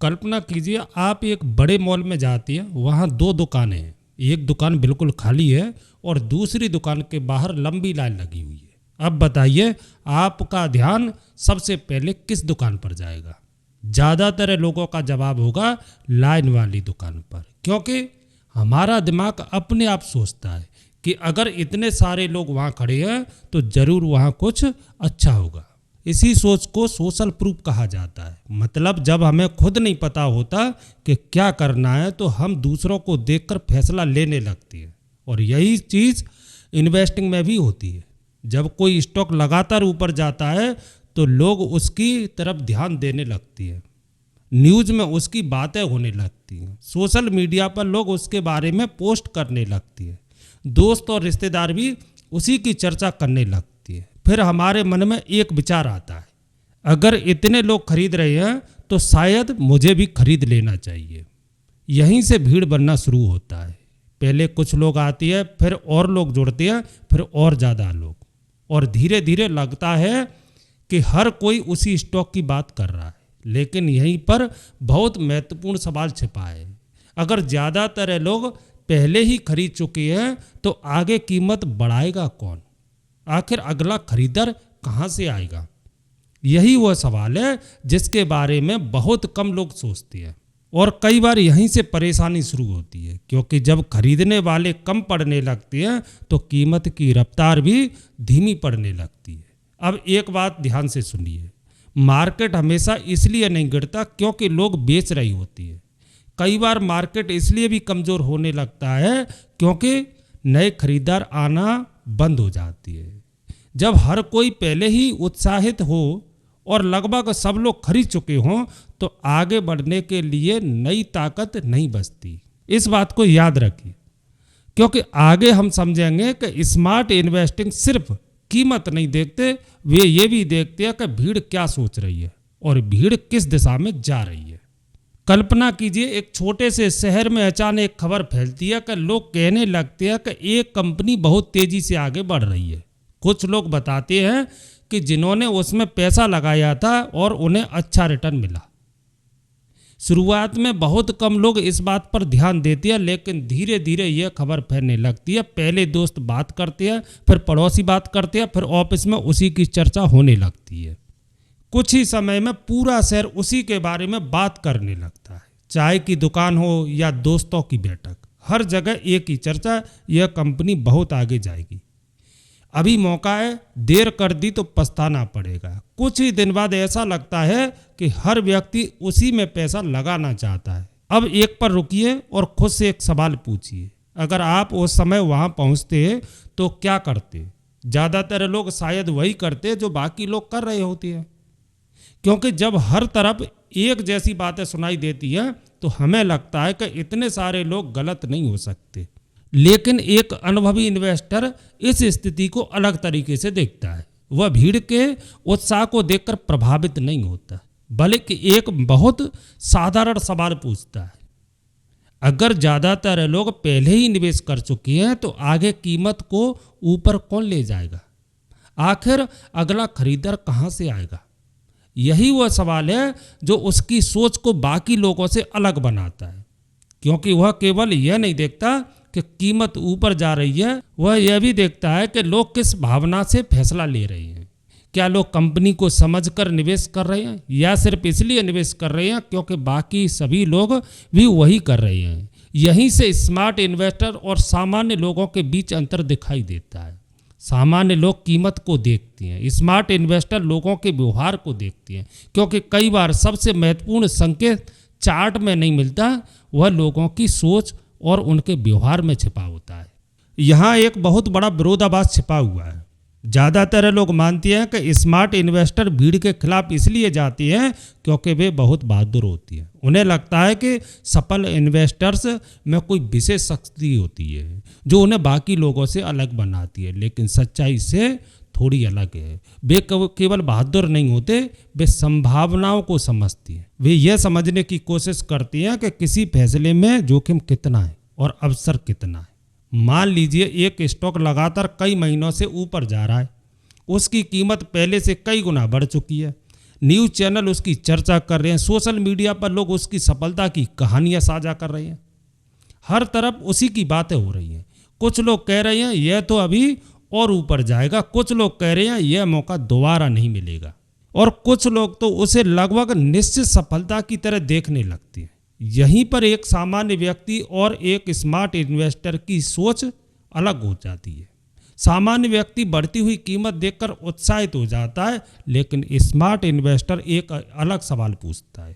कल्पना कीजिए आप एक बड़े मॉल में जाती हैं, वहाँ दो दुकानें हैं। एक दुकान बिल्कुल खाली है और दूसरी दुकान के बाहर लंबी लाइन लगी हुई है। अब बताइए आपका ध्यान सबसे पहले किस दुकान पर जाएगा? ज़्यादातर लोगों का जवाब होगा लाइन वाली दुकान पर, क्योंकि हमारा दिमाग अपने आप सोचता है कि अगर इतने सारे लोग वहाँ खड़े हैं तो ज़रूर वहाँ कुछ अच्छा होगा। इसी सोच को सोशल प्रूफ कहा जाता है। मतलब जब हमें खुद नहीं पता होता कि क्या करना है तो हम दूसरों को देखकर फैसला लेने लगती है। और यही चीज़ इन्वेस्टिंग में भी होती है। जब कोई स्टॉक लगातार ऊपर जाता है तो लोग उसकी तरफ ध्यान देने लगती है, न्यूज़ में उसकी बातें होने लगती हैं, सोशल मीडिया पर लोग उसके बारे में पोस्ट करने लगती है, दोस्त और रिश्तेदार भी उसी की चर्चा करने लगती है। फिर हमारे मन में एक विचार आता है, अगर इतने लोग खरीद रहे हैं तो शायद मुझे भी खरीद लेना चाहिए। यहीं से भीड़ बनना शुरू होता है। पहले कुछ लोग आती है, फिर और लोग जुड़ते हैं, फिर और ज़्यादा लोग, और धीरे धीरे लगता है कि हर कोई उसी स्टॉक की बात कर रहा है। लेकिन यहीं पर बहुत महत्वपूर्ण सवाल छिपा है। अगर ज़्यादातर लोग पहले ही खरीद चुके हैं तो आगे कीमत बढ़ाएगा कौन? आखिर अगला खरीदार कहाँ से आएगा? यही वह सवाल है जिसके बारे में बहुत कम लोग सोचते हैं। और कई बार यहीं से परेशानी शुरू होती है, क्योंकि जब खरीदने वाले कम पड़ने लगते हैं तो कीमत की रफ्तार भी धीमी पड़ने लगती है। अब एक बात ध्यान से सुनिए, मार्केट हमेशा इसलिए नहीं गिरता क्योंकि लोग बेच रही होती है। कई बार मार्केट इसलिए भी कमज़ोर होने लगता है क्योंकि नए खरीदार आना बंद हो जाती है। जब हर कोई पहले ही उत्साहित हो और लगभग सब लोग खरीद चुके हों तो आगे बढ़ने के लिए नई ताकत नहीं बचती। इस बात को याद रखिए, क्योंकि आगे हम समझेंगे कि स्मार्ट इन्वेस्टिंग सिर्फ कीमत नहीं देखते, वे ये भी देखते हैं कि भीड़ क्या सोच रही है और भीड़ किस दिशा में जा रही है। कल्पना कीजिए एक छोटे से शहर में अचानक एक खबर फैलती है कि लोग कहने लगते हैं कि एक कंपनी बहुत तेजी से आगे बढ़ रही है। कुछ लोग बताते हैं कि जिन्होंने उसमें पैसा लगाया था और उन्हें अच्छा रिटर्न मिला। शुरुआत में बहुत कम लोग इस बात पर ध्यान देते हैं, लेकिन धीरे धीरे यह खबर फैलने लगती है। पहले दोस्त बात करते हैं, फिर पड़ोसी बात करते हैं, फिर ऑफिस में उसी की चर्चा होने लगती है। कुछ ही समय में पूरा शहर उसी के बारे में बात करने लगता है। चाय की दुकान हो या दोस्तों की बैठक, हर जगह एक ही चर्चा, यह कंपनी बहुत आगे जाएगी, अभी मौका है, देर कर दी तो पछताना पड़ेगा। कुछ ही दिन बाद ऐसा लगता है कि हर व्यक्ति उसी में पैसा लगाना चाहता है। अब एक पर रुकिए और खुद से एक सवाल पूछिए, अगर आप उस समय वहां पहुंचते तो क्या करते? ज़्यादातर लोग शायद वही करते जो बाकी लोग कर रहे होते हैं, क्योंकि जब हर तरफ एक जैसी बातें सुनाई देती हैं तो हमें लगता है कि इतने सारे लोग गलत नहीं हो सकते। लेकिन एक अनुभवी इन्वेस्टर इस स्थिति को अलग तरीके से देखता है। वह भीड़ के उत्साह को देखकर प्रभावित नहीं होता, बल्कि एक बहुत साधारण सवाल पूछता है, अगर ज़्यादातर लोग पहले ही निवेश कर चुके हैं तो आगे कीमत को ऊपर कौन ले जाएगा? आखिर अगला खरीदार कहाँ से आएगा? यही वह सवाल है जो उसकी सोच को बाकी लोगों से अलग बनाता है, क्योंकि वह केवल यह नहीं देखता कि कीमत ऊपर जा रही है, वह यह भी देखता है कि लोग किस भावना से फैसला ले रहे हैं। क्या लोग कंपनी को समझकर निवेश कर रहे हैं या सिर्फ इसलिए निवेश कर रहे हैं क्योंकि बाकी सभी लोग भी वही कर रहे हैं? यहीं से स्मार्ट इन्वेस्टर और सामान्य लोगों के बीच अंतर दिखाई देता है। सामान्य लोग कीमत को देखते हैं, स्मार्ट इन्वेस्टर लोगों के व्यवहार को देखते हैं, क्योंकि कई बार सबसे महत्वपूर्ण संकेत चार्ट में नहीं मिलता, वह लोगों की सोच और उनके व्यवहार में छिपा होता है। यहाँ एक बहुत बड़ा विरोधाभास छिपा हुआ है। ज़्यादातर लोग मानते हैं कि स्मार्ट इन्वेस्टर भीड़ के खिलाफ इसलिए जाती हैं क्योंकि वे बहुत बहादुर होती हैं। उन्हें लगता है कि सफल इन्वेस्टर्स में कोई विशेष शक्ति होती है जो उन्हें बाकी लोगों से अलग बनाती है, लेकिन सच्चाई से थोड़ी अलग है। वे केवल बहादुर नहीं होते, वे संभावनाओं को समझती हैं। वे यह समझने की कोशिश करती हैं कि किसी फैसले में जोखिम कितना है और अवसर कितना है। मान लीजिए एक स्टॉक लगातार कई महीनों से ऊपर जा रहा है, उसकी कीमत पहले से कई गुना बढ़ चुकी है, न्यूज़ चैनल उसकी चर्चा कर रहे हैं, सोशल मीडिया पर लोग उसकी सफलता की कहानियां साझा कर रहे हैं, हर तरफ उसी की बातें हो रही हैं। कुछ लोग कह रहे हैं यह तो अभी और ऊपर जाएगा, कुछ लोग कह रहे हैं यह मौका दोबारा नहीं मिलेगा, और कुछ लोग तो उसे लगभग निश्चित सफलता की तरह देखने लगते हैं। यहीं पर एक सामान्य व्यक्ति और एक स्मार्ट इन्वेस्टर की सोच अलग हो जाती है। सामान्य व्यक्ति बढ़ती हुई कीमत देखकर उत्साहित हो जाता है, लेकिन स्मार्ट इन्वेस्टर एक अलग सवाल पूछता है,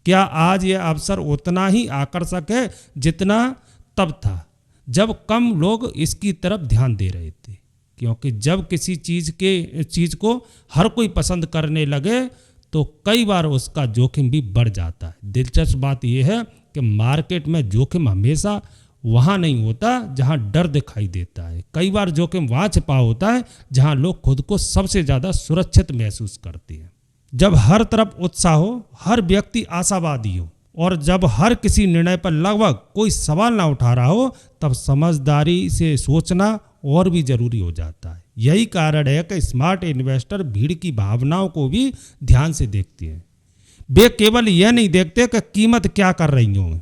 क्या आज यह अवसर उतना ही आकर्षक है जितना तब था जब कम लोग इसकी तरफ ध्यान दे रहे थे? क्योंकि जब किसी चीज़ को हर कोई पसंद करने लगे तो कई बार उसका जोखिम भी बढ़ जाता है। दिलचस्प बात यह है कि मार्केट में जोखिम हमेशा वहाँ नहीं होता जहाँ डर दिखाई देता है। कई बार जोखिम वहाँ छिपा होता है जहाँ लोग खुद को सबसे ज़्यादा सुरक्षित महसूस करते हैं। जब हर तरफ उत्साह हो, हर व्यक्ति आशावादी हो, और जब हर किसी निर्णय पर लगभग कोई सवाल ना उठा रहा हो, तब समझदारी से सोचना और भी जरूरी हो जाता है। यही कारण है कि स्मार्ट इन्वेस्टर भीड़ की भावनाओं को भी ध्यान से देखते हैं। वे केवल यह नहीं देखते कि कीमत क्या कर रही हो,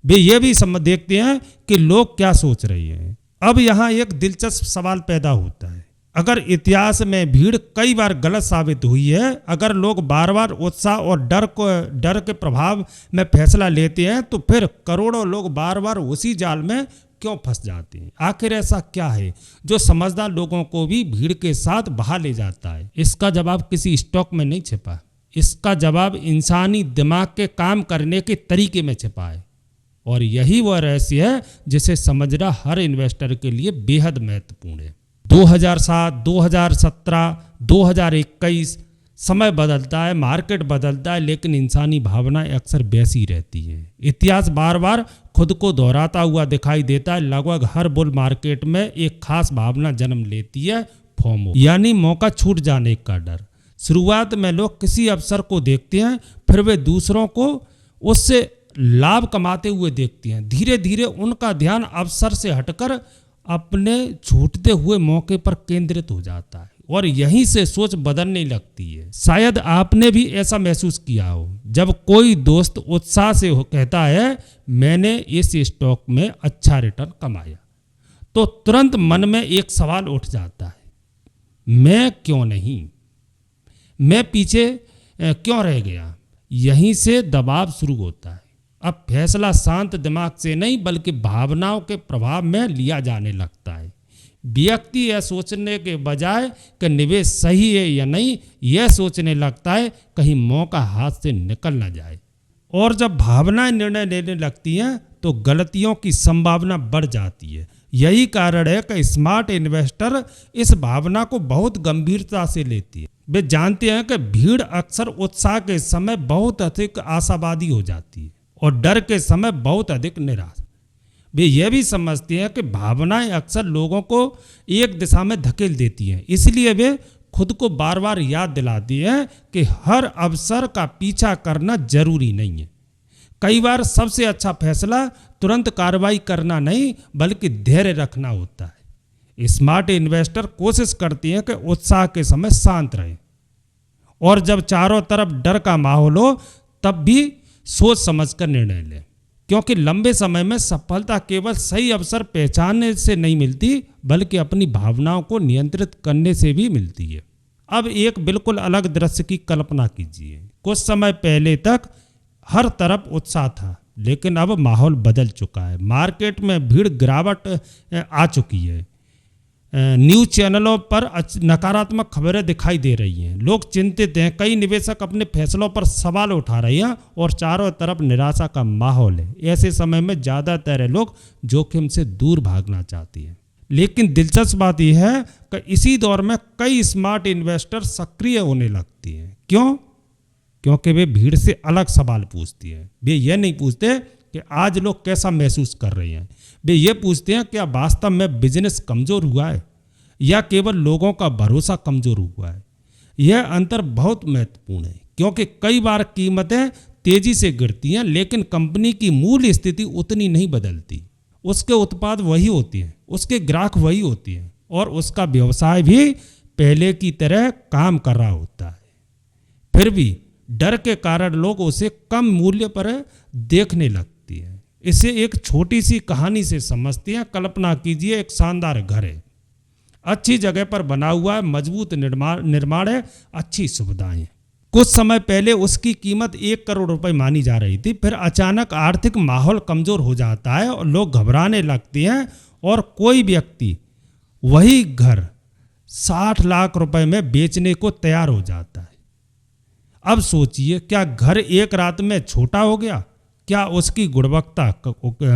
वे ये भी देखते हैं कि लोग क्या सोच रहे हैं। अब यहाँ एक दिलचस्प सवाल पैदा होता है, अगर इतिहास में भीड़ कई बार गलत साबित हुई है, अगर लोग बार बार उत्साह और डर के प्रभाव में फैसला लेते हैं, तो फिर करोड़ों लोग बार बार उसी जाल में क्यों फंस जाते हैं? आखिर ऐसा क्या है जो समझदार लोगों को भी भीड़ के साथ बहा ले जाता है? इसका जवाब किसी स्टॉक में नहीं छिपा, इसका जवाब इंसानी दिमाग के काम करने के तरीके में छिपा है। और यही वह रहस्य है जिसे समझना हर इन्वेस्टर के लिए बेहद महत्वपूर्ण है। 2007, 2017, 2021 समय बदलता है, मार्केट बदलता है, लेकिन इंसानी भावनाएं अक्सर वैसी रहती हैं। इतिहास बार बार खुद को दोहराता हुआ दिखाई देता है। लगभग हर बुल मार्केट में एक खास भावना जन्म लेती है, फोमो, यानी मौका छूट जाने का डर। शुरुआत में लोग किसी अवसर को देखते हैं, फिर वे दूसरों को उससे लाभ कमाते हुए देखते हैं। धीरे धीरे उनका ध्यान अवसर से हटकर अपने छूटते हुए मौके पर केंद्रित हो जाता है, और यहीं से सोच बदलने लगती है। शायद आपने भी ऐसा महसूस किया हो, जब कोई दोस्त उत्साह से कहता है मैंने इस स्टॉक में अच्छा रिटर्न कमाया, तो तुरंत मन में एक सवाल उठ जाता है, मैं क्यों नहीं, मैं पीछे क्यों रह गया? यहीं से दबाव शुरू होता है। अब फैसला शांत दिमाग से नहीं बल्कि भावनाओं के प्रभाव में लिया जाने लगता है। व्यक्ति यह सोचने के बजाय कि निवेश सही है या नहीं, यह सोचने लगता है कहीं मौका हाथ से निकल ना जाए। और जब भावनाएं निर्णय लेने लगती हैं तो गलतियों की संभावना बढ़ जाती है। यही कारण है कि स्मार्ट इन्वेस्टर इस भावना को बहुत गंभीरता से लेती है। वे जानते हैं कि भीड़ अक्सर उत्साह के समय बहुत अधिक आशावादी हो जाती है और डर के समय बहुत अधिक निराश। वे यह भी समझते हैं कि भावनाएं अक्सर लोगों को एक दिशा में धकेल देती हैं, इसलिए वे खुद को बार बार याद दिलाती हैं कि हर अवसर का पीछा करना जरूरी नहीं है। कई बार सबसे अच्छा फैसला तुरंत कार्रवाई करना नहीं बल्कि धैर्य रखना होता है। स्मार्ट इन्वेस्टर कोशिश करती हैं कि उत्साह के समय शांत रहें, और जब चारों तरफ डर का माहौल हो तब भी सोच समझकर निर्णय लें, क्योंकि लंबे समय में सफलता केवल सही अवसर पहचानने से नहीं मिलती बल्कि अपनी भावनाओं को नियंत्रित करने से भी मिलती है। अब एक बिल्कुल अलग दृश्य की कल्पना कीजिए। कुछ समय पहले तक हर तरफ उत्साह था, लेकिन अब माहौल बदल चुका है। मार्केट में भीड़ गिरावट आ चुकी है। न्यूज़ चैनलों पर नकारात्मक खबरें दिखाई दे रही हैं। लोग चिंतित हैं, कई निवेशक अपने फैसलों पर सवाल उठा रहे हैं और चारों तरफ निराशा का माहौल है। ऐसे समय में ज़्यादातर लोग जोखिम से दूर भागना चाहते हैं। लेकिन दिलचस्प बात यह है कि इसी दौर में कई स्मार्ट इन्वेस्टर सक्रिय होने लगती हैं। क्यों? क्योंकि वे भीड़ से अलग सवाल पूछती हैं। वे यह नहीं पूछते कि आज लोग कैसा महसूस कर रहे हैं, वे ये पूछते हैं क्या वास्तव में बिजनेस कमज़ोर हुआ है या केवल लोगों का भरोसा कमज़ोर हुआ है। यह अंतर बहुत महत्वपूर्ण है, क्योंकि कई बार कीमतें तेज़ी से गिरती हैं लेकिन कंपनी की मूल स्थिति उतनी नहीं बदलती। उसके उत्पाद वही होते हैं, उसके ग्राहक वही होते हैं और उसका व्यवसाय भी पहले की तरह काम कर रहा होता है। फिर भी डर के कारण लोग उसे कम मूल्य पर देखने लगती हैं। इसे एक छोटी सी कहानी से समझते हैं। कल्पना कीजिए, एक शानदार घर है, अच्छी जगह पर बना हुआ है, मजबूत निर्माण है, अच्छी सुविधाएं। कुछ समय पहले उसकी कीमत 1 करोड़ रुपए मानी जा रही थी। फिर अचानक आर्थिक माहौल कमजोर हो जाता है और लोग घबराने लगते हैं और कोई व्यक्ति वही घर 60 लाख रुपए में बेचने को तैयार हो जाता है। अब सोचिए, क्या घर एक रात में छोटा हो गया? क्या उसकी गुणवत्ता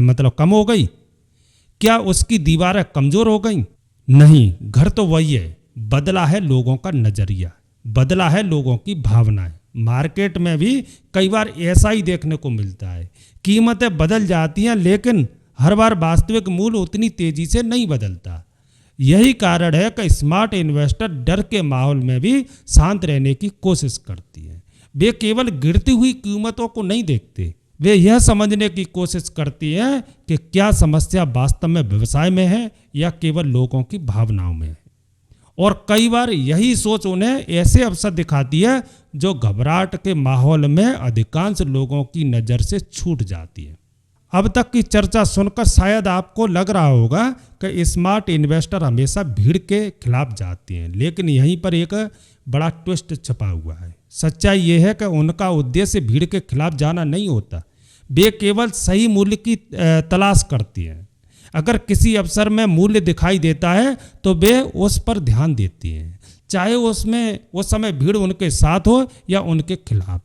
मतलब कम हो गई? क्या उसकी दीवारें कमजोर हो गई? नहीं, घर तो वही है। बदला है लोगों का नजरिया, बदला है लोगों की भावनाएं। मार्केट में भी कई बार ऐसा ही देखने को मिलता है। कीमतें बदल जाती हैं, लेकिन हर बार वास्तविक मूल्य उतनी तेजी से नहीं बदलता। यही कारण है कि स्मार्ट इन्वेस्टर डर के माहौल में भी शांत रहने की कोशिश करती है। वे केवल गिरती हुई कीमतों को नहीं देखते, वे यह समझने की कोशिश करती हैं कि क्या समस्या वास्तव में व्यवसाय में है या केवल लोगों की भावनाओं में है। और कई बार यही सोच उन्हें ऐसे अवसर दिखाती है जो घबराहट के माहौल में अधिकांश लोगों की नज़र से छूट जाती है। अब तक की चर्चा सुनकर शायद आपको लग रहा होगा कि स्मार्ट इन्वेस्टर हमेशा भीड़ के खिलाफ जाते हैं, लेकिन यहीं पर एक बड़ा ट्विस्ट छुपा हुआ है। सच्चाई यह है कि उनका उद्देश्य भीड़ के खिलाफ जाना नहीं होता, वे केवल सही मूल्य की तलाश करती हैं। अगर किसी अवसर में मूल्य दिखाई देता है तो वे उस पर ध्यान देती हैं, चाहे उसमें उस समय भीड़ उनके साथ हो या उनके खिलाफ।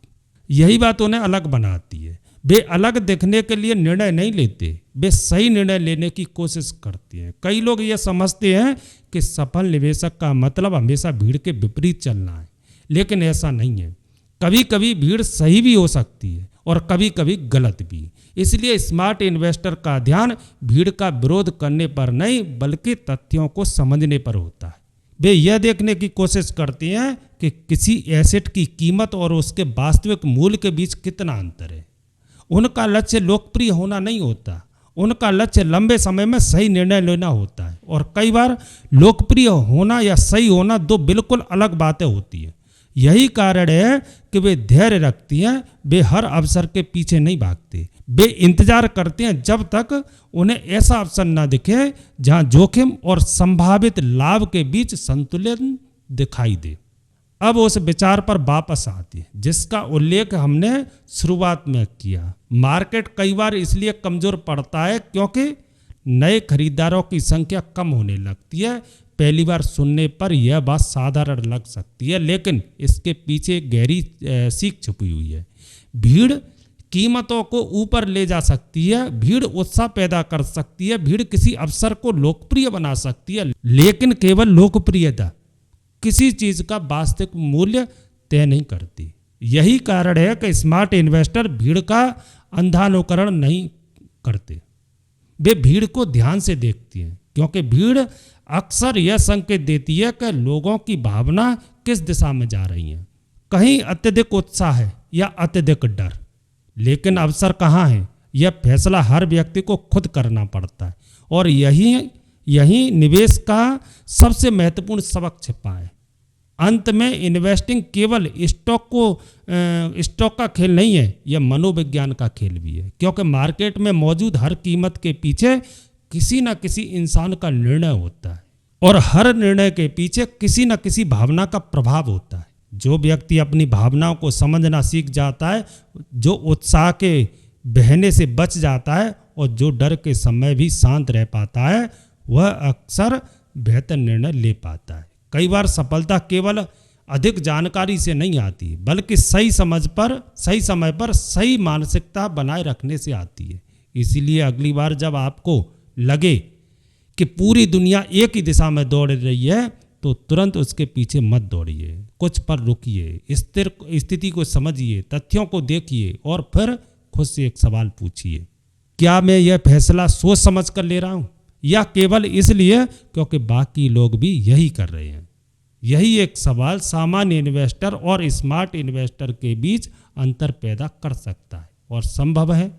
यही बात उन्हें अलग बनाती है। वे अलग दिखने के लिए निर्णय नहीं लेते, वे सही निर्णय लेने की कोशिश करते हैं। कई लोग ये समझते हैं कि सफल निवेशक का मतलब हमेशा भीड़ के विपरीत चलना है, लेकिन ऐसा नहीं है। कभी कभी भीड़ सही भी हो सकती है और कभी कभी गलत भी। इसलिए स्मार्ट इन्वेस्टर का ध्यान भीड़ का विरोध करने पर नहीं, बल्कि तथ्यों को समझने पर होता है। वे यह देखने की कोशिश करते हैं कि किसी एसेट की कीमत और उसके वास्तविक मूल्य के बीच कितना अंतर है। उनका लक्ष्य लोकप्रिय होना नहीं होता, उनका लक्ष्य लंबे समय में सही निर्णय लेना होता है। और कई बार लोकप्रिय होना या सही होना दो बिल्कुल अलग बातें होती हैं। यही कारण है कि वे धैर्य रखती हैं, वे हर अवसर के पीछे नहीं भागते, वे इंतजार करते हैं जब तक उन्हें ऐसा अवसर न दिखे जहां जोखिम और संभावित लाभ के बीच संतुलन दिखाई दे। अब उस विचार पर वापस आते हैं जिसका उल्लेख हमने शुरुआत में किया। मार्केट कई बार इसलिए कमजोर पड़ता है क्योंकि नए खरीदारों की संख्या कम होने लगती है। पहली बार सुनने पर यह बात साधारण लग सकती है, लेकिन इसके पीछे एक गहरी सीख छुपी हुई है। भीड़ कीमतों को ऊपर ले जा सकती है, भीड़ उत्साह पैदा कर सकती है, भीड़ किसी अवसर को लोकप्रिय बना सकती है, लेकिन केवल लोकप्रियता किसी चीज का वास्तविक मूल्य तय नहीं करती। यही कारण है कि स्मार्ट इन्वेस्टर भीड़ का अंधानुकरण नहीं करते, वे भीड़ को ध्यान से देखती हैं, क्योंकि भीड़ अक्सर यह संकेत देती है कि लोगों की भावना किस दिशा में जा रही है। कहीं अत्यधिक उत्साह है या अत्यधिक डर, लेकिन अवसर कहाँ है, यह फैसला हर व्यक्ति को खुद करना पड़ता है। और यही निवेश का सबसे महत्वपूर्ण सबक छिपा है। अंत में इन्वेस्टिंग केवल स्टॉक का खेल नहीं है, यह मनोविज्ञान का खेल भी है, क्योंकि मार्केट में मौजूद हर कीमत के पीछे किसी न किसी इंसान का निर्णय होता है और हर निर्णय के पीछे किसी न किसी भावना का प्रभाव होता है। जो व्यक्ति अपनी भावनाओं को समझना सीख जाता है, जो उत्साह के बहने से बच जाता है और जो डर के समय भी शांत रह पाता है, वह अक्सर बेहतर निर्णय ले पाता है। कई बार सफलता केवल अधिक जानकारी से नहीं आती, बल्कि सही समय पर सही मानसिकता बनाए रखने से आती है। इसीलिए अगली बार जब आपको लगे कि पूरी दुनिया एक ही दिशा में दौड़ रही है, तो तुरंत उसके पीछे मत दौड़िए, कुछ पर रुकिए, स्थिर स्थिति को समझिए, तथ्यों को देखिए और फिर खुद से एक सवाल पूछिए, क्या मैं यह फैसला सोच समझ कर ले रहा हूँ या केवल इसलिए क्योंकि बाकी लोग भी यही कर रहे हैं। यही एक सवाल सामान्य इन्वेस्टर और स्मार्ट इन्वेस्टर के बीच अंतर पैदा कर सकता है और संभव है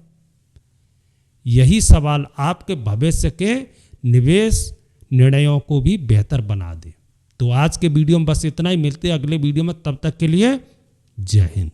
यही सवाल आपके भविष्य के निवेश निर्णयों को भी बेहतर बना दे। तो आज के वीडियो में बस इतना ही, मिलते हैं अगले वीडियो में, तब तक के लिए जय हिंद।